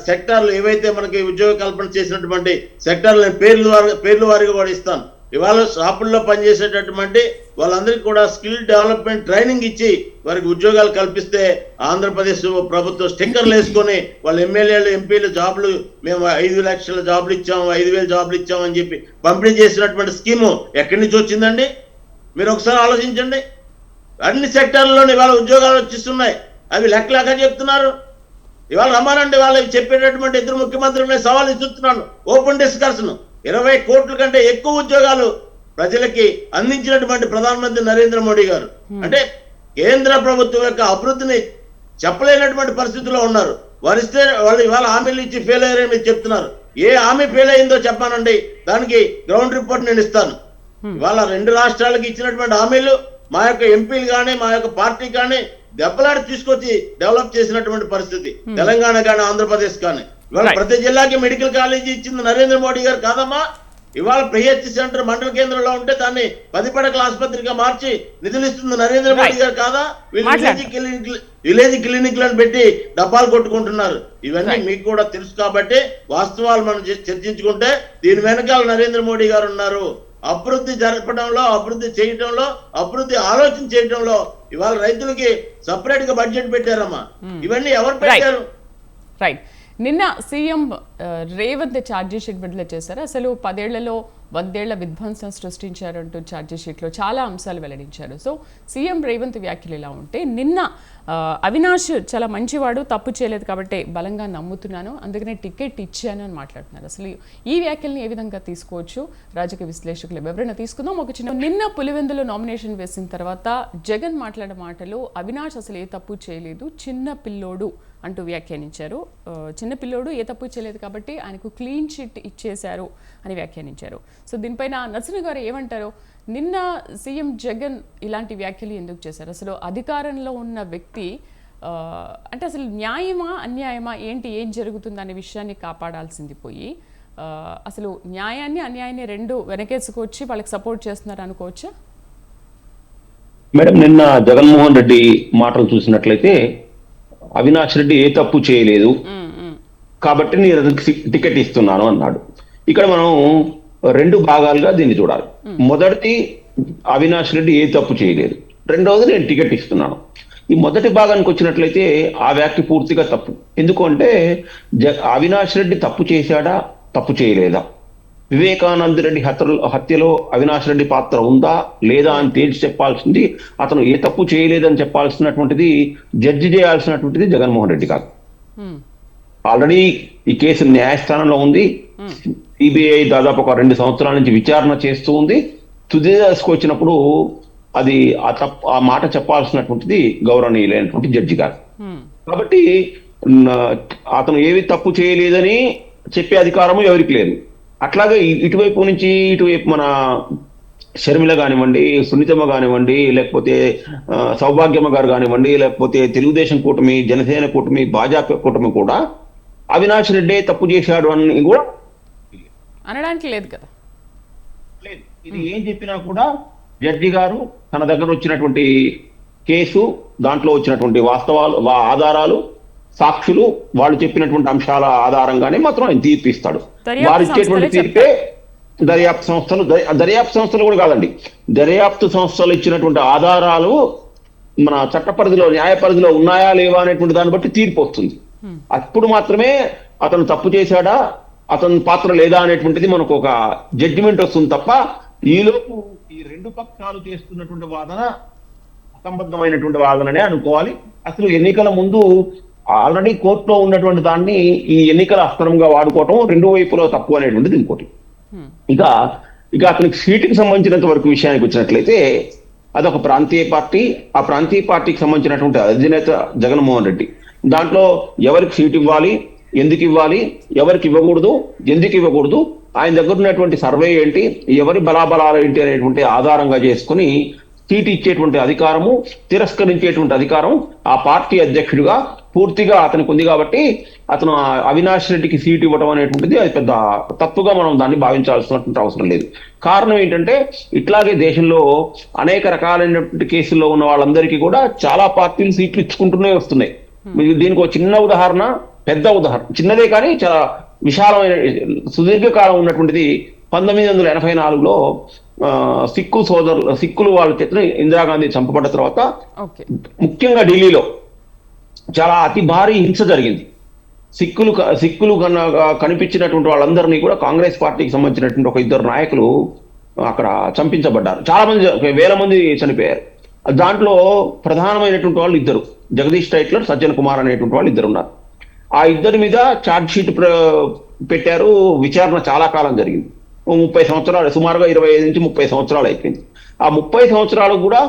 సెక్టార్లు ఏవైతే మనకి ఉద్యోగ కల్పన చేసినటువంటి సెక్టార్లు పేర్లు వారీగా కూడా ఇస్తాను. ఇవాళ షాపుల్లో పనిచేసేటటువంటి వాళ్ళందరికీ కూడా స్కిల్ డెవలప్మెంట్ ట్రైనింగ్ ఇచ్చి వారికి ఉద్యోగాలు కల్పిస్తే ఆంధ్రప్రదేశ్ ప్రభుత్వం స్టిక్కర్లు వేసుకొని వాళ్ళ ఎమ్మెల్యేలు ఎంపీలు జాబులు మేము 5 లక్షల జాబులు ఇచ్చాము, 5,000 జాబులు ఇచ్చామని చెప్పి పంపిణీ చేసినటువంటి స్కీము ఎక్కడి నుంచి వచ్చిందండి? మీరు ఒకసారి ఆలోచించండి. అన్ని సెక్టార్లలోనే ఇవాళ ఉద్యోగాలు వచ్చిస్తున్నాయి. అవి లెక్క చెప్తున్నారు. ఇవాళ రమ్మానండి, వాళ్ళకి చెప్పేటటువంటి 2 ముఖ్యమంత్రులనే సవాల్ ఇస్తున్నాను. ఓపెన్ డిస్కషన్ 20 కోట్ల కంటే ఎక్కువ ఉద్యోగాలు ప్రజలకి అందించినటువంటి ప్రధానమంత్రి నరేంద్ర మోడీ గారు. అంటే కేంద్ర ప్రభుత్వం యొక్క అభివృద్ధిని చెప్పలేనటువంటి పరిస్థితుల్లో ఉన్నారు. వరిస్తే వాళ్ళు ఇవాళ హామీలు ఇచ్చి ఫెయిల్ అయ్యారని మీరు చెప్తున్నారు. ఏ హామీ ఫెయిల్ అయిందో చెప్పానండి, దానికి గ్రౌండ్ రిపోర్ట్ నేను ఇస్తాను. ఇవాళ 2 రాష్ట్రాలకు ఇచ్చినటువంటి హామీలు మా యొక్క ఎంపీలు కానీ మా యొక్క పార్టీ కానీ దెబ్బలాడి తీసుకొచ్చి డెవలప్ చేసినటువంటి పరిస్థితి. తెలంగాణ కానీ ఆంధ్రప్రదేశ్ కానీ ఇవాళ ప్రతి జిల్లాకి మెడికల్ కాలేజీ ఇచ్చింది నరేంద్ర మోడీ గారు కాదమ్మా. ఇవాళ పిహెచ్సి సెంటర్ మండల కేంద్రంలో ఉంటే దాన్ని 10 పడకల ఆసుపత్రిగా మార్చి నిధులు ఇస్తుంది నరేంద్ర మోడీ గారు కాదా? విలేజ్ క్లినిక్లను పెట్టి డబ్బాలు కొట్టుకుంటున్నారు. ఇవన్నీ మీకు కూడా తెలుసు కాబట్టి వాస్తవాలు మనం చర్చించుకుంటే దీని వెనకాల నరేంద్ర మోడీ గారు ఉన్నారు. అభివృద్ధి జరపడంలో, అభివృద్ధి చేయడంలో, అభివృద్ధి ఆలోచన చేయడంలో ఇవాళ రైతులకి సపరేట్ గా బడ్జెట్ పెట్టారమ్మా. ఇవన్నీ ఎవరు పెట్టారు? రైట్. నిన్న సీఎం రేవంత్ ఛార్జీ షీట్ విడుదల చేశారు. అసలు 10 ఏళ్లలో 100 ఏళ్ల విధ్వంసం సృష్టించారంటూ ఛార్జీ షీట్లో చాలా అంశాలు వెల్లడించారు. సో సీఎం రేవంత్ వ్యాఖ్యలు ఇలా ఉంటే, నిన్న అవినాష్ చాలా మంచివాడు, తప్పు చేయలేదు కాబట్టి బలంగా నమ్ముతున్నాను, అందుకనే టికెట్ ఇచ్చాను అని మాట్లాడుతున్నారు. అసలు ఈ వ్యాఖ్యల్ని ఏ విధంగా తీసుకోవచ్చు? రాజకీయ విశ్లేషకులు ఎవరైనా తీసుకుందాం. ఒక చిన్న నిన్న పులివెందులో నామినేషన్ వేసిన తర్వాత జగన్ మాట్లాడిన మాటలు, అవినాష్ అసలు ఏ తప్పు చేయలేదు, చిన్న పిల్లోడు అంటూ వ్యాఖ్యానించారు. చిన్న పిల్లోడు ఏ తప్పు చేయలేదు కాబట్టి ఆయనకు క్లీన్ చిట్ ఇచ్చేశారు అని వ్యాఖ్యానించారు. సో దీనిపైన నరసింహ గారు ఏమంటారు? నిన్న సీఎం జగన్ ఇలాంటి వ్యాఖ్యలు ఎందుకు చేశారు? అసలు అధికారంలో ఉన్న వ్యక్తి అంటే అసలు న్యాయమా అన్యాయమా ఏంటి, ఏం జరుగుతుంది అనే విషయాన్ని కాపాడాల్సింది పోయి అసలు న్యాయాన్ని అన్యాయాన్ని రెండు వెనకేసుకొచ్చి వాళ్ళకి సపోర్ట్ చేస్తున్నారు అనుకోవచ్చా? మేడం, నిన్న జగన్మోహన్ రెడ్డి మాటలు చూసినట్లయితే అవినాష్ రెడ్డి ఏ తప్పు చేయలేదు కాబట్టి నేను టికెట్ ఇస్తున్నాను అన్నాడు. ఇక్కడ మనం రెండు భాగాలుగా దీన్ని చూడాలి. మొదటిది, అవినాష్ రెడ్డి ఏ తప్పు చేయలేదు. రెండవది, నేను టికెట్ ఇస్తున్నాను. ఈ మొదటి భాగానికి వచ్చినట్లయితే ఆ వ్యాఖ్య పూర్తిగా తప్పు. ఎందుకంటే అవినాష్ రెడ్డి తప్పు చేశాడా, తప్పు చేయలేదా, వివేకానంద రెడ్డి హత్యలో అవినాష్ రెడ్డి పాత్ర ఉందా లేదా అని తేల్చి చెప్పాల్సింది, అతను ఏ తప్పు చేయలేదని చెప్పాల్సినటువంటిది, జడ్జి చేయాల్సినటువంటిది జగన్మోహన్ రెడ్డి కాదు. ఆల్రెడీ ఈ కేసు న్యాయస్థానంలో ఉంది. సిబిఐ దాదాపు ఒక 2 సంవత్సరాల నుంచి విచారణ చేస్తూ ఉంది. తుది దశకు వచ్చినప్పుడు అది ఆ మాట చెప్పాల్సినటువంటిది గౌరవనీయులైనటువంటి జడ్జి గారు. కాబట్టి అతను ఏవి తప్పు చేయలేదని చెప్పే అధికారము ఎవరికి లేదు. అట్లాగే ఇటువైపు నుంచి ఇటువైపు మన షర్మిల కానివ్వండి, సునీతమ్మ కానివ్వండి, లేకపోతే సౌభాగ్యమ్మ గారు కానివ్వండి, లేకపోతే తెలుగుదేశం కూటమి, జనసేన కూటమి, భాజపా కూటమి కూడా అవినాష్ రెడ్డి తప్పు చేశాడు అని కూడా అనడానికి లేదు కదా. లేదు, ఇది ఏం చెప్పినా కూడా జడ్జి గారు తన దగ్గర వచ్చినటువంటి కేసు, దాంట్లో వచ్చినటువంటి వాస్తవాలు, ఆధారాలు, సాక్షులు, వాళ్ళు చెప్పినటువంటి అంశాల ఆధారంగానే మాత్రం ఆయన తీర్పిస్తాడు. వారు ఇచ్చేటువంటి తీర్పే దర్యాప్తు సంస్థలు కూడా కాదండి, దర్యాప్తు సంస్థలు ఇచ్చినటువంటి ఆధారాలు మన చట్ట పరిధిలో, న్యాయ పరిధిలో ఉన్నాయా లేవా అనేటువంటి దాన్ని బట్టి తీర్పు వస్తుంది. అప్పుడు మాత్రమే అతను తప్పు చేశాడా, అతని పాత్ర లేదా అనేటువంటిది మనకు ఒక జడ్జిమెంట్ వస్తుంది తప్ప, ఈలోపు ఈ రెండు పక్షాలు చేస్తున్నటువంటి వాదన అసంబద్ధమైనటువంటి వాదననే అనుకోవాలి. అసలు ఎన్నికల ముందు ఆల్రెడీ కోర్టులో ఉన్నటువంటి దాన్ని ఈ ఎన్నికల అస్త్రంగా వాడుకోవటం రెండు వైపులో తప్పు అనేటువంటిది ఇంకోటి. ఇక అతనికి సీటుకి సంబంధించినంత వరకు విషయానికి వచ్చినట్లయితే అదొక ప్రాంతీయ పార్టీ. ఆ ప్రాంతీయ పార్టీకి సంబంధించినటువంటి అధినేత జగన్మోహన్ రెడ్డి, దాంట్లో ఎవరికి సీటు ఇవ్వాలి, ఎందుకు ఇవ్వాలి, ఎవరికి ఇవ్వకూడదు, ఎందుకు ఇవ్వకూడదు, ఆయన దగ్గర ఉన్నటువంటి సర్వే ఏంటి, ఎవరి బలాబలాలు ఏంటి అనేటువంటి ఆధారంగా చేసుకుని సీటు ఇచ్చేటువంటి అధికారము, తిరస్కరించేటువంటి అధికారం ఆ పార్టీ అధ్యక్షుడిగా పూర్తిగా అతనికి ఉంది. కాబట్టి అతను అవినాష్ రెడ్డికి సీటు ఇవ్వడం అనేటువంటిది అది పెద్ద తప్పుగా మనం దాన్ని భావించాల్సినటువంటి అవసరం లేదు. కారణం ఏంటంటే ఇట్లాగే దేశంలో అనేక రకాలైనటువంటి కేసుల్లో ఉన్న వాళ్ళందరికీ కూడా చాలా పార్టీలు సీట్లు ఇచ్చుకుంటూనే వస్తున్నాయి. దీనికి ఒక చిన్న ఉదాహరణ, పెద్ద ఉదాహరణ, చిన్నదే కానీ చాలా విశాలమైన సుదీర్ఘకాలం ఉన్నటువంటిది 1984లో సిక్కులు వాళ్ళ చేత ఇందిరాగాంధీ చంపబడ్డ తర్వాత ముఖ్యంగా ఢిల్లీలో చాలా అతి భారీ హింస జరిగింది. సిక్కులు కనిపించినటువంటి వాళ్ళందరినీ కూడా కాంగ్రెస్ పార్టీకి సంబంధించినటువంటి ఒక 2 నాయకులు అక్కడ చంపించబడ్డారు. చాలా మంది, వేల మంది చనిపోయారు. దాంట్లో ప్రధానమైనటువంటి వాళ్ళు 2, జగదీష్ టైట్లర్, సజ్జన్ కుమార్ అనేటువంటి వాళ్ళు 2 ఉన్నారు. ఆ 2 మీద ఛార్జ్ షీట్ పెట్టారు. విచారణ చాలా కాలం జరిగింది. 30 సంవత్సరాలు, సుమారుగా 25 నుంచి 30 సంవత్సరాలు అయిపోయింది. ఆ 30 సంవత్సరాలు కూడా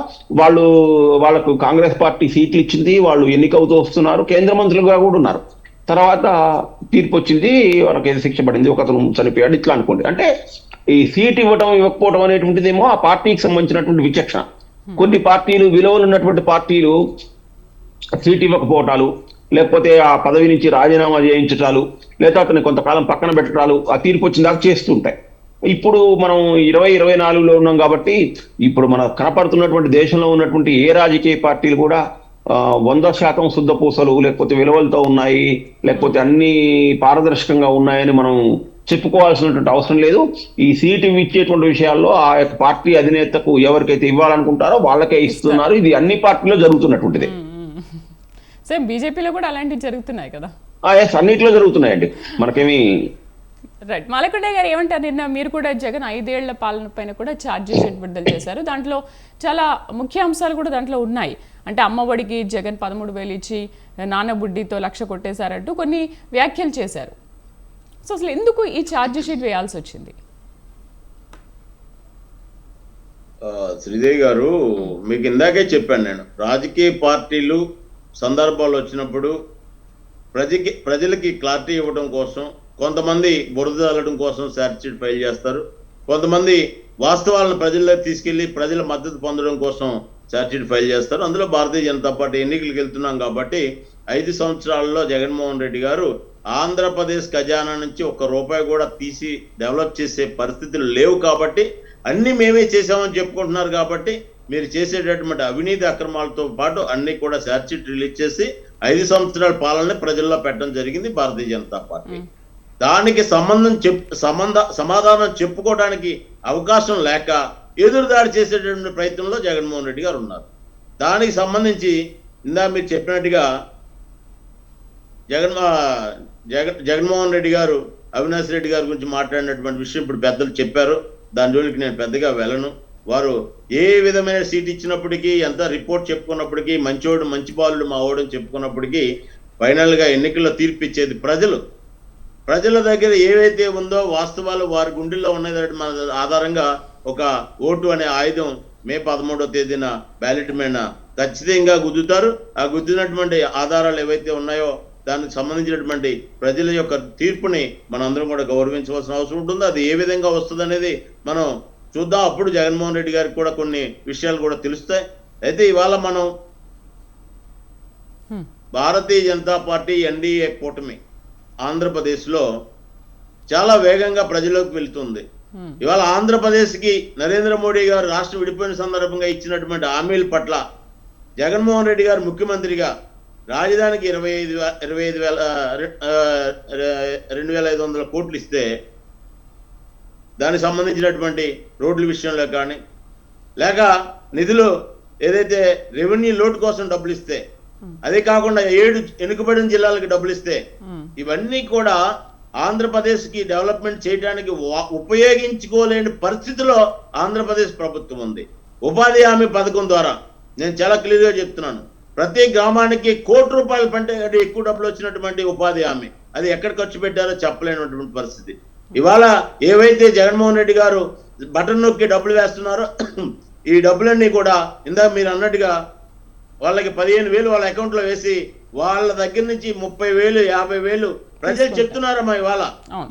వాళ్ళకు కాంగ్రెస్ పార్టీ సీట్లు ఇచ్చింది, వాళ్ళు ఎన్నికవుతూ వస్తున్నారు, కేంద్ర మంత్రులుగా కూడా ఉన్నారు. తర్వాత తీర్పు వచ్చింది, వాళ్ళకి ఏదో శిక్ష పడింది, ఒకతను చనిపోయాడు, ఇట్లా అనుకోండి. అంటే ఈ సీట్ ఇవ్వటం ఇవ్వకపోవడం అనేటువంటిదేమో ఆ పార్టీకి సంబంధించినటువంటి విచక్షణ. కొన్ని పార్టీలు, విలువలు ఉన్నటువంటి పార్టీలు సీట్ ఇవ్వకపోవటాలు, లేకపోతే ఆ పదవి నుంచి రాజీనామా చేయించటాలు, లేదా అతన్ని కొంతకాలం పక్కన పెట్టడాలు ఆ తీర్పు వచ్చిన దాకా చేస్తుంటాయి. ఇప్పుడు మనం 2024లో ఉన్నాం కాబట్టి ఇప్పుడు మన కనపడుతున్నటువంటి దేశంలో ఉన్నటువంటి ఏ రాజకీయ పార్టీలు కూడా 100% శుద్ధ పూసలు, లేకపోతే విలువలతో ఉన్నాయి, లేకపోతే అన్ని పారదర్శకంగా ఉన్నాయని మనం చెప్పుకోవాల్సినటువంటి అవసరం లేదు. ఈ సీటు ఇచ్చేటువంటి విషయాల్లో ఆ యొక్క పార్టీ అధినేతకు ఎవరికైతే ఇవ్వాలనుకుంటారో వాళ్ళకే ఇస్తున్నారు. ఇది అన్ని పార్టీలో జరుగుతున్నటువంటిది. సేమ్ బీజేపీలో కూడా అలాంటివి జరుగుతున్నాయి కదా? అన్నిట్లో జరుగుతున్నాయండి, మనకేమి. రైట్. మాలకొండ గారు ఏమంటారు? నిన్న మీరు కూడా జగన్ 5 ఏళ్ల పాలన పైన కూడా ఛార్జ్ షీట్ విడుదల చేశారు. దాంట్లో చాలా ముఖ్య అంశాలు కూడా దాంట్లో ఉన్నాయి. అంటే అమ్మఒడికి జగన్ 13,000 ఇచ్చి నాన్నబుడ్డితో 1,00,000 కొట్టేశారంటూ కొన్ని వ్యాఖ్యలు చేశారు. సో అసలు ఎందుకు ఈ ఛార్జ్ షీట్ వేయాల్సి వచ్చింది? శ్రీదేవి గారు, మీకు ఇందాకే చెప్పాను నేను, రాజకీయ పార్టీలు సందర్భాలు వచ్చినప్పుడు ప్రజలకి క్లారిటీ ఇవ్వడం కోసం కొంతమంది బురద చల్లడం కోసం ఛార్జ్ షీట్ ఫైల్ చేస్తారు, కొంతమంది వాస్తవాలను ప్రజల్లోకి తీసుకెళ్లి ప్రజల మద్దతు పొందడం కోసం ఛార్జ్ షీట్ ఫైల్ చేస్తారు. అందులో భారతీయ జనతా పార్టీ ఎన్నికలకు వెళ్తున్నాం కాబట్టి 5 సంవత్సరాల్లో జగన్మోహన్ రెడ్డి గారు ఆంధ్రప్రదేశ్ ఖజానా నుంచి ₹1 కూడా తీసి డెవలప్ చేసే పరిస్థితులు లేవు కాబట్టి అన్ని మేమే చేసామని చెప్పుకుంటున్నారు. కాబట్టి మీరు చేసేటటువంటి అవినీతి అక్రమాలతో పాటు అన్ని కూడా ఛార్జ్ షీట్ రిలీజ్ చేసి 5 సంవత్సరాల పాలన ప్రజల్లో పెట్టడం జరిగింది భారతీయ జనతా పార్టీ. దానికి సమాధానం చెప్పుకోవడానికి అవకాశం లేక ఎదురుదాడి చేసేటువంటి ప్రయత్నంలో జగన్మోహన్ రెడ్డి గారు ఉన్నారు. దానికి సంబంధించి ఇందా మీరు చెప్పినట్టుగా జగన్మోహన్ రెడ్డి గారు అవినాష్ రెడ్డి గారి గురించి మాట్లాడినటువంటి విషయం ఇప్పుడు పెద్దలు చెప్పారు. దాని జోలికి నేను పెద్దగా వెళ్ళను. వారు ఏ విధమైన సీట్ ఇచ్చినప్పటికీ, ఎంత రిపోర్ట్ చెప్పుకున్నప్పటికీ, మంచోడు మంచి బాలుడు మా ఓడని చెప్పుకున్నప్పటికీ ఫైనల్ గా ఎన్నికల్లో తీర్పు ఇచ్చేది ప్రజల దగ్గర ఏవైతే ఉందో వాస్తవాలు వారి గుండెల్లో ఉన్నది ఆధారంగా ఒక ఓటు అనే ఆయుధం మే 11వ తేదీన బ్యాలెట్ మీద ఖచ్చితంగా గుద్దుతారు. ఆ గుద్దినటువంటి ఆధారాలు ఏవైతే ఉన్నాయో దానికి సంబంధించినటువంటి ప్రజల యొక్క తీర్పుని మనందరం కూడా గౌరవించవలసిన అవసరం ఉంటుంది. అది ఏ విధంగా వస్తుంది అనేది మనం చూద్దాం. అప్పుడు జగన్మోహన్ రెడ్డి గారికి కూడా కొన్ని విషయాలు కూడా తెలుస్తాయి. అయితే ఇవాళ మనం భారతీయ జనతా పార్టీ ఎన్డీఏ కూటమి ఆంధ్రప్రదేశ్లో చాలా వేగంగా ప్రజలోకి వెళ్తుంది. ఇవాళ ఆంధ్రప్రదేశ్కి నరేంద్ర మోడీ గారు రాష్ట్రం విడిపోయిన సందర్భంగా ఇచ్చినటువంటి హామీల పట్ల జగన్మోహన్ రెడ్డి గారు ముఖ్యమంత్రిగా రాజధానికి 2,500 కోట్లు ఇస్తే దానికి సంబంధించినటువంటి రోడ్ల విషయంలో కానీ, లేక నిధులు ఏదైతే రెవెన్యూ లోటు కోసం డబ్బులు ఇస్తే, అదే కాకుండా 7 వెనుకబడిన జిల్లాలకు డబ్బులు ఇస్తే, ఇవన్నీ కూడా ఆంధ్రప్రదేశ్ కి డెవలప్మెంట్ చేయడానికి ఉపయోగించుకోలేని పరిస్థితిలో ఆంధ్రప్రదేశ్ ప్రభుత్వం ఉంది. ఉపాధి హామీ పథకం ద్వారా నేను చాలా క్లియర్ గా చెప్తున్నాను, ప్రతి గ్రామానికి ₹1,00,00,000 కంటే ఎక్కువ డబ్బులు వచ్చినటువంటి ఉపాధి హామీ అది ఎక్కడ ఖర్చు పెట్టారో చెప్పలేనటువంటి పరిస్థితి. ఇవాళ ఏవైతే జగన్మోహన్ రెడ్డి గారు బటన్ నొక్కి డబ్బులు వేస్తున్నారో ఈ డబ్బులన్నీ కూడా ఇందాక మీరు అన్నట్టుగా వాళ్ళకి 15,000 వాళ్ళ అకౌంట్ లో వేసి వాళ్ళ దగ్గర నుంచి 30,000, 50,000 ప్రజలు చెప్తున్నారమ్మా. ఇవాళ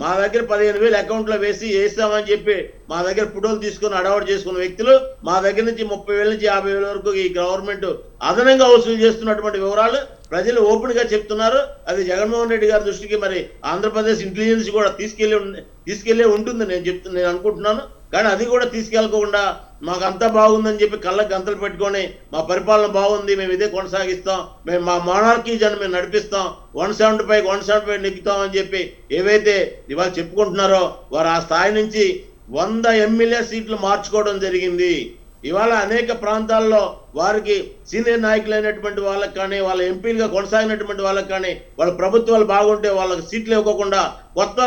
మా దగ్గర 15,000 అకౌంట్ లో వేస్తామని చెప్పి మా దగ్గర ఫోటోలు తీసుకుని అడవాటు చేసుకున్న వ్యక్తులు మా దగ్గర నుంచి 30,000 నుంచి 50,000 వరకు ఈ గవర్నమెంట్ అదనంగా వసూలు చేస్తున్నటువంటి వివరాలు ప్రజలు ఓపెన్ గా చెప్తున్నారు. అది జగన్మోహన్ రెడ్డి గారి దృష్టికి మరి ఆంధ్రప్రదేశ్ ఇంటెలిజెన్స్ కూడా తీసుకెళ్లే ఉంటుంది నేను అనుకుంటున్నాను. కానీ అది కూడా తీసుకెళ్లకుండా మాకు అంతా బాగుందని చెప్పి కళ్ళకి గంతలు పెట్టుకొని మా పరిపాలన బాగుంది, మేము ఇదే కొనసాగిస్తాం, మేము మా మోనార్కీజాన్ని మేము నడిపిస్తాం, 175 నెక్కుతాం అని చెప్పి ఏవైతే ఇవాళ చెప్పుకుంటున్నారో వారు ఆ స్థాయి నుంచి 100 ఎమ్మెల్యే సీట్లు మార్చుకోవడం జరిగింది. ఇవాళ అనేక ప్రాంతాల్లో వారికి సీనియర్ నాయకులైనటువంటి వాళ్ళకి కానీ, వాళ్ళ ఎంపీలుగా కొనసాగినటువంటి వాళ్ళకి కానీ, వాళ్ళ ప్రభుత్వాలు బాగుంటే వాళ్ళకి సీట్లు ఇవ్వకుండా కొత్త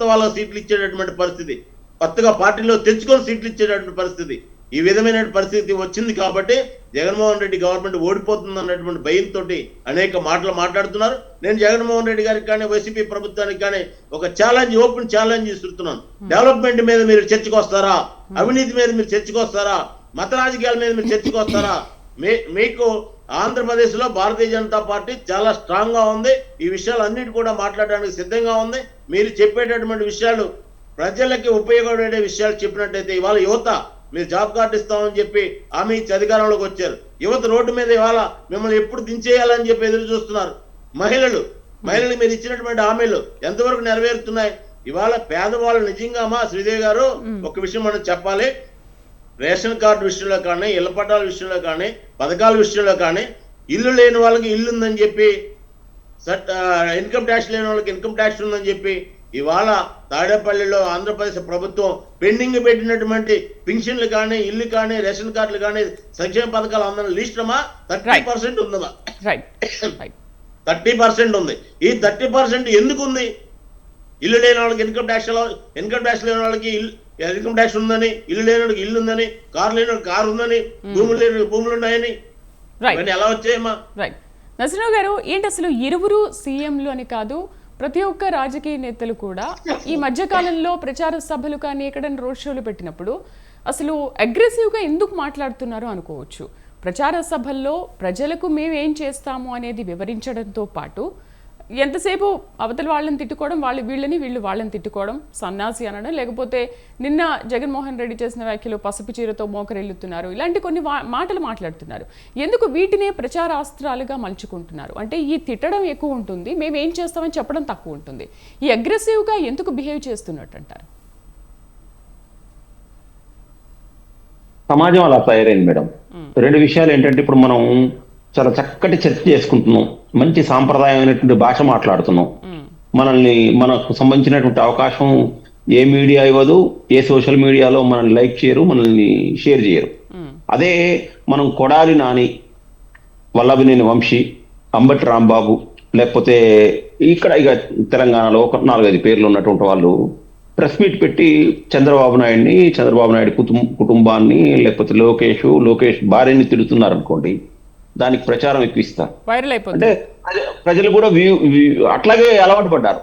వాళ్ళకి సీట్లు ఇచ్చేటటువంటి పరిస్థితి, కొత్తగా పార్టీలో తెచ్చుకొని సీట్లు ఇచ్చేటటువంటి పరిస్థితి, ఈ విధమైన పరిస్థితి వచ్చింది. కాబట్టి జగన్మోహన్ రెడ్డి గవర్నమెంట్ ఓడిపోతుంది అన్నటువంటి భయంతో అనేక మాటలు మాట్లాడుతున్నారు. నేను జగన్మోహన్ రెడ్డి గారికి కానీ వైసీపీ ప్రభుత్వానికి కానీ ఒక ఓపెన్ ఛాలెంజ్ ఇస్తున్నాను. డెవలప్మెంట్ మీద మీరు చర్చకు వస్తారా? అవినీతి మీద మీరు చర్చకు వస్తారా? మత రాజకీయాల మీద మీరు చర్చకు వస్తారా? మీకు ఆంధ్రప్రదేశ్ లో భారతీయ జనతా పార్టీ చాలా స్ట్రాంగ్ గా ఉంది. ఈ విషయాలన్నిటి కూడా మాట్లాడడానికి సిద్ధంగా ఉంది. మీరు చెప్పేటటువంటి విషయాలు ప్రజలకి ఉపయోగపడే విషయాలు చెప్పినట్టయితే ఇవాళ యువత మీరు జాబ్ కార్డు ఇస్తామని చెప్పి ఆమె ఇచ్చి అధికారంలోకి వచ్చారు. యువత రోడ్డు మీద ఇవాళ మిమ్మల్ని ఎప్పుడు దించేయాలని చెప్పి ఎదురు చూస్తున్నారు. మహిళలు మీరు ఇచ్చినటువంటి హామీలు ఎంతవరకు నెరవేరుతున్నాయి? ఇవాళ పేదవాళ్ళు నిజంగా మా శ్రీదేవి గారు ఒక విషయం మనం చెప్పాలి. రేషన్ కార్డు విషయంలో కానీ, ఇళ్ల పట్టాల విషయంలో కానీ, పథకాల విషయంలో కానీ, ఇల్లు లేని వాళ్ళకి ఇల్లు ఉందని చెప్పి, ఇన్కమ్ ట్యాక్స్ లేని వాళ్ళకి ఇన్కమ్ ట్యాక్స్ ఉందని చెప్పి ఇవాళ తాడేపల్లిలో ఆంధ్రప్రదేశ్ ప్రభుత్వం పెండింగ్ పెట్టినటువంటి పింఛన్లు కానీ, ఇల్లు కానీ, రేషన్ కార్డులు కానీ, సంక్షేమ పథకాలు అందరం లిస్ట్ అమ్మా 30% ఉందమ్మా. 30% ఉంది. ఈ 30% ఎందుకు ఉంది? ఇల్లు లేని వాళ్ళకి ఇన్కమ్ ట్యాక్స్ లేని వాళ్ళకి ఇన్కమ్ ట్యాక్స్ ఉందని, ఇల్లు లేని వాళ్ళకి ఇల్లు ఉందని, కారు లేని వాళ్ళకి కారు ఉందని, భూములు లేని భూములు ఉన్నాయని ఇవన్నీ ఎలా వచ్చాయమ్మా? నరసింహరావు గారు, ఏంటి అసలు ఇరువురు సీఎంలు అని కాదు, ప్రతి ఒక్క రాజకీయ నేతలు కూడా ఈ మధ్యకాలంలో ప్రచార సభలు కానీ ఎక్కడైనా రోడ్ షోలు పెట్టినప్పుడు అసలు అగ్రెసివ్గా ఎందుకు మాట్లాడుతున్నారో అనుకోవచ్చు. ప్రచార సభల్లో ప్రజలకు మేము ఏం చేస్తాము అనేది వివరించడంతో పాటు ఎంతసేపు అవతల వాళ్ళని తిట్టుకోవడం, వీళ్ళు వాళ్ళని తిట్టుకోవడం, సన్నాసి అనడం, లేకపోతే నిన్న జగన్మోహన్ రెడ్డి చేసిన వ్యాఖ్యలు పసుపు చీరతో మోకరెళ్ళుతున్నారు, ఇలాంటి కొన్ని మాటలు మాట్లాడుతున్నారు. ఎందుకు వీటినే ప్రచారాస్త్రాలుగా మలుచుకుంటున్నారు? అంటే ఈ తిట్టడం ఎక్కువ ఉంటుంది, మేము ఏం చేస్తామని చెప్పడం తక్కువ ఉంటుంది. ఈ అగ్రెసివ్గా ఎందుకు బిహేవ్ చేస్తున్నట్టు అంటారు? సమాజం అలా తయారైంది మేడం. రెండు విషయాలు ఏంటంటే, ఇప్పుడు మనం చాలా చక్కటి చర్చ చేసుకుంటున్నాం, మంచి సాంప్రదాయమైనటువంటి భాష మాట్లాడుతున్నాం. మనకు సంబంధించినటువంటి అవకాశం ఏ మీడియా ఇవ్వదు, ఏ సోషల్ మీడియాలో మనల్ని లైక్ చేయరు, మనల్ని షేర్ చేయరు. అదే మనం కొడాలి నాని, వల్లభనేని వంశీ, అంబటి రాంబాబు, లేకపోతే ఇక్కడ ఇక తెలంగాణలో ఒక 4-5 పేర్లు ఉన్నటువంటి వాళ్ళు ప్రెస్ మీట్ పెట్టి చంద్రబాబు నాయుడు కుటుంబాన్ని, లేకపోతే లోకేష్ భార్యని తిడుతున్నారు అనుకోండి, దానికి ప్రచారం ఎక్కువ ఇస్తారు. వైరల్ అయిపోతుంది. అంటే ప్రజలు కూడా అట్లాగే అలవాటు పడ్డారు.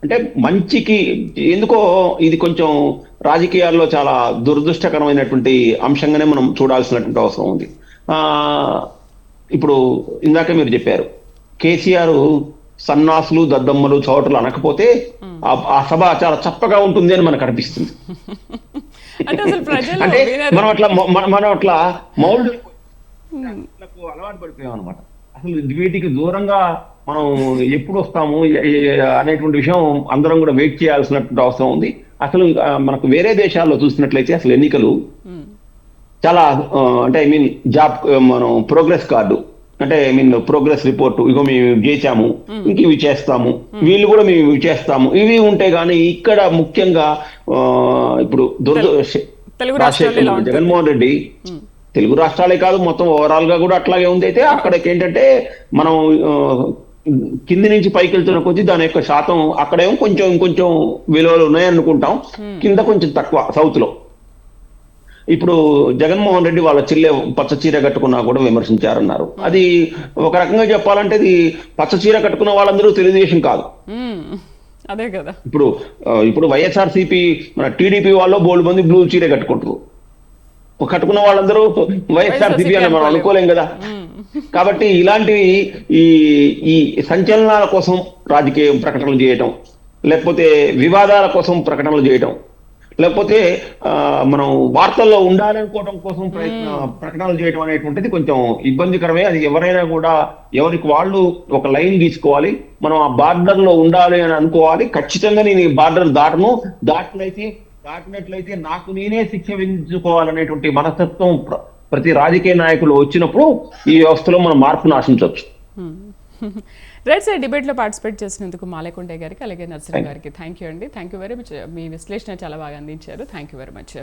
అంటే మంచికి ఎందుకో ఇది కొంచెం రాజకీయాల్లో చాలా దురదృష్టకరమైనటువంటి అంశంగానే మనం చూడాల్సినటువంటి అవసరం ఉంది. ఇప్పుడు ఇందాక మీరు చెప్పారు, కేసీఆర్ సన్నాసులు, దద్దమ్మలు, చోటలు అనకపోతే ఆ సభ చాలా చప్పగా ఉంటుంది అని మనకు అనిపిస్తుంది. అంటే మనం అట్లా మౌల్డ్లకు అలవాటు పడిపోయాం అనమాట. అసలు వీటికి దూరంగా మనం ఎప్పుడు వస్తాము అనేటువంటి విషయం అందరం కూడా వెయిట్ చేయాల్సినటువంటి అవసరం ఉంది. అసలు మనకు వేరే దేశాల్లో చూసినట్లయితే అసలు ఎన్నికలు చాలా అంటే మనం ప్రోగ్రెస్ కార్డు, అంటే ప్రోగ్రెస్ రిపోర్ట్, ఇగో మేము చేసాము, ఇంక ఇవి చేస్తాము, వీళ్ళు కూడా మేము ఇవి చేస్తాము, ఇవి ఉంటే గానీ ఇక్కడ ముఖ్యంగా ఇప్పుడు జగన్మోహన్ రెడ్డి తెలుగు రాష్ట్రాలే కాదు మొత్తం ఓవరాల్ గా కూడా అట్లాగే ఉంది. అయితే అక్కడికి ఏంటంటే మనం కింది నుంచి పైకి వెళ్తున్న కొద్దీ దాని యొక్క శాతం అక్కడేమో ఇంకొంచెం విలువలు ఉన్నాయనుకుంటాం, కింద కొంచెం తక్కువ సౌత్ లో. ఇప్పుడు జగన్మోహన్ రెడ్డి వాళ్ళ చెల్లె పచ్చ చీర కట్టుకున్నా కూడా విమర్శించారన్నారు. అది ఒక రకంగా చెప్పాలంటే అది పచ్చ చీర కట్టుకున్న వాళ్ళందరూ తెలుగుదేశం కాదు. అదే కదా. ఇప్పుడు వైఎస్ఆర్సీపీ మన టీడీపీ వాళ్ళు బోల్డ్ మంది బ్లూ చీర కట్టుకున్న వాళ్ళందరూ వైఎస్ఆర్సీపీ అని మనం అనుకోలేం కదా. కాబట్టి ఇలాంటివి ఈ సంచలనాల కోసం రాజకీయ ప్రకటనలు చేయటం, లేకపోతే వివాదాల కోసం ప్రకటనలు చేయటం, లేకపోతే మనం వార్తల్లో ఉండాలనుకోవడం కోసం ప్రకటనలు చేయడం అనేటువంటిది కొంచెం ఇబ్బందికరమే. అది ఎవరైనా కూడా ఎవరికి వాళ్ళు ఒక లైన్ తీసుకోవాలి. మనం ఆ బార్డర్ లో ఉండాలి అని అనుకోవాలి. ఖచ్చితంగా నేను ఈ బార్డర్ దాటినట్లయితే నాకు నేనే శిక్ష విధించుకోవాలనేటువంటి మనస్తత్వం ప్రతి రాజకీయ నాయకులు వచ్చినప్పుడు ఈ వ్యవస్థలో మనం మార్పును ఆశించవచ్చు. రైట్ సార్, డిబేట్లో పార్టిసిపేట్ చేసినందుకు మాలేకొండ గారికి అలాగే నర్సరీ గారికి థ్యాంక్ యూ అండి. Thank you very much. మీ విశ్లేషణ చాలా బాగా అందించారు. Thank you very much.